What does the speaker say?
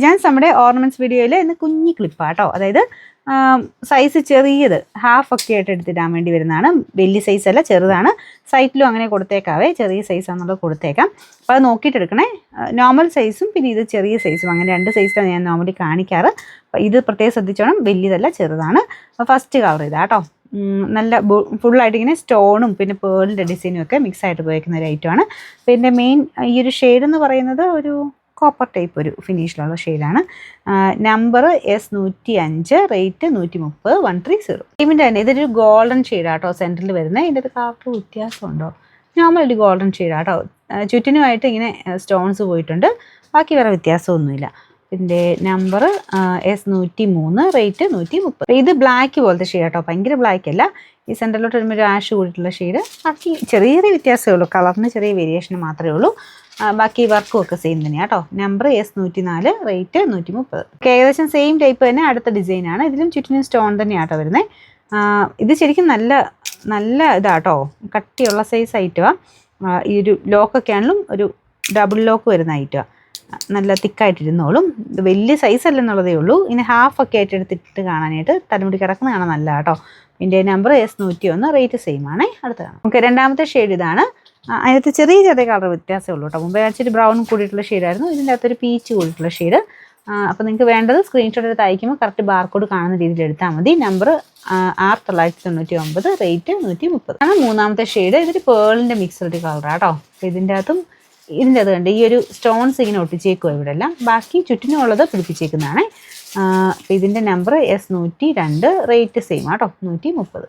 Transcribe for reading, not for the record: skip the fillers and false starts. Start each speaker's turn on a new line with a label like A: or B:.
A: ജാൻസ് നമ്മുടെ ഓർണമെന്റ്സ് വീഡിയോയിൽ ഇന്ന് കുഞ്ഞി ക്ലിപ്പാട്ടോ. അതായത് സൈസ് ചെറിയത് ഹാഫ് ഒക്കെ ആയിട്ട് എടുത്തിടാൻ വേണ്ടി വരുന്നതാണ്. വലിയ സൈസ് അല്ല, ചെറുതാണ്. സൈറ്റിലും അങ്ങനെ കൊടുത്തേക്കാവേ, ചെറിയ സൈസാണെന്നുള്ളത് കൊടുത്തേക്കാം. അപ്പോൾ അത് നോക്കിയിട്ട് എടുക്കണേ. നോർമൽ സൈസും പിന്നെ ഇത് ചെറിയ സൈസും, അങ്ങനെ 2 സൈസിലാണ് ഞാൻ നോർമലി കാണിക്കാറ്. അപ്പോൾ ഇത് പ്രത്യേകം ശ്രദ്ധിച്ചോണം, വലിയതല്ല ചെറുതാണ്. അപ്പോൾ ഫസ്റ്റ് കളർ ഇതാട്ടോ. നല്ല ഫുള്ളായിട്ട് ഇങ്ങനെ സ്റ്റോണും പിന്നെ പേളിൻ്റെ ഡിസൈനും ഒക്കെ മിക്സ് ആയിട്ട് ഉപയോഗിക്കുന്ന ഒരു ഐറ്റമാണ്. പിന്നെ മെയിൻ ഈ ഒരു ഷെയ്ഡ് എന്ന് പറയുന്നത് ഒരു കോപ്പർ ടൈപ്പ് ഒരു ഫിനിഷിലുള്ള ഷെയ്ഡാണ്. Number S105, rate 130, 130. ഇതിൻ്റെ തന്നെ ഇതൊരു ഗോൾഡൻ ഷെയ്ഡാട്ടോ സെൻറ്ററിൽ വരുന്നത്. ഇതിൻ്റെ ഒരു കളർ വ്യത്യാസമുണ്ടോ? നോർമൽ ഒരു ഗോൾഡൻ ഷെയ്ഡാട്ടോ. ചുറ്റിനുമായിട്ട് ഇങ്ങനെ സ്റ്റോൺസ് പോയിട്ടുണ്ട്, ബാക്കി വേറെ വ്യത്യാസമൊന്നുമില്ല. ഇതിൻ്റെ നമ്പർ S103, റേറ്റ് 130. ഇത് ബ്ലാക്ക് പോലത്തെ ഷെയ്ഡാട്ടോ, ഭയങ്കര ബ്ലാക്ക് അല്ല. ഈ സെൻറ്ററിലോട്ട് വരുമ്പോൾ ഒരു ആഷ് കൂടിയിട്ടുള്ള ഷെയ്ഡ്. ബാക്കി ചെറിയ ചെറിയ വ്യത്യാസമേ ഉള്ളൂ, കളറിന് ചെറിയ വേരിയേഷൻ മാത്രമേ ഉള്ളൂ. ബാക്കി വർക്കും ഒക്കെ സെയിം തന്നെയാണ് കേട്ടോ. Number S104, rate 130. ഏകദേശം സെയിം ടൈപ്പ് തന്നെ അടുത്ത ഡിസൈനാണ്. ഇതിലും ചുറ്റിനും സ്റ്റോൺ തന്നെയാട്ടോ വരുന്നത്. ഇത് ശരിക്കും നല്ല ഇതാട്ടോ, കട്ടിയുള്ള സൈസ് ഐറ്റമാണ്. ഈ ഒരു ലോക്കൊക്കെ ആണെങ്കിലും ഒരു ഡബിൾ ലോക്ക് വരുന്ന ഐറ്റമാണ്. നല്ല തിക്കായിട്ടിരുന്നോളും. ഇത് വലിയ സൈസ് അല്ലെന്നുള്ളതേ ഉള്ളൂ. ഇനി ഹാഫൊക്കെ ആയിട്ട് എടുത്തിട്ട് കാണാനായിട്ട് തലമുടി കിടക്കുന്ന കാണാൻ നല്ല കേട്ടോ. ഇതിൻ്റെ നമ്പർ S101, റേറ്റ് സെയിം ആണ്. അടുത്തതാണ് നമുക്ക് രണ്ടാമത്തെ ഷെയ്ഡ് ഇതാണ്. അതിനകത്ത് ചെറിയ കളർ വ്യത്യാസമേ ഉള്ളൂ കേട്ടോ. മുമ്പേ ഇച്ചിരി ബ്രൗൺ കൂടിയിട്ടുള്ള ഷെയ്ഡായിരുന്നു, ഇതിൻ്റെ അകത്തൊരു പീച്ച് കൂടിയിട്ടുള്ള ഷെയ്ഡ്. അപ്പോൾ നിങ്ങൾക്ക് വേണ്ടത് സ്ക്രീൻഷോട്ട് എടുത്ത് അയക്കുമ്പോൾ കറക്റ്റ് ബാർകോഡ് കാണുന്ന രീതിയിൽ എടുത്താൽ മതി. നമ്പർ R999, റേറ്റ് 130 ആണ്. മൂന്നാമത്തെ ഷെയ്ഡ് ഇതൊരു പേളിൻ്റെ മിക്സ്ഡ് കളറാട്ടോ. അപ്പോൾ ഇതിൻ്റെ അത് കണ്ട് ഈ ഒരു സ്റ്റോൺസ് ഇങ്ങനെ ഒട്ടിച്ചേക്കുക ഇവിടെ എല്ലാം, ബാക്കി ചുറ്റിനുള്ളത് പിടിപ്പിച്ചേക്കുന്നതാണ്. അപ്പോൾ ഇതിൻ്റെ നമ്പർ S102, റേറ്റ് സെയിം ആട്ടോ, 130.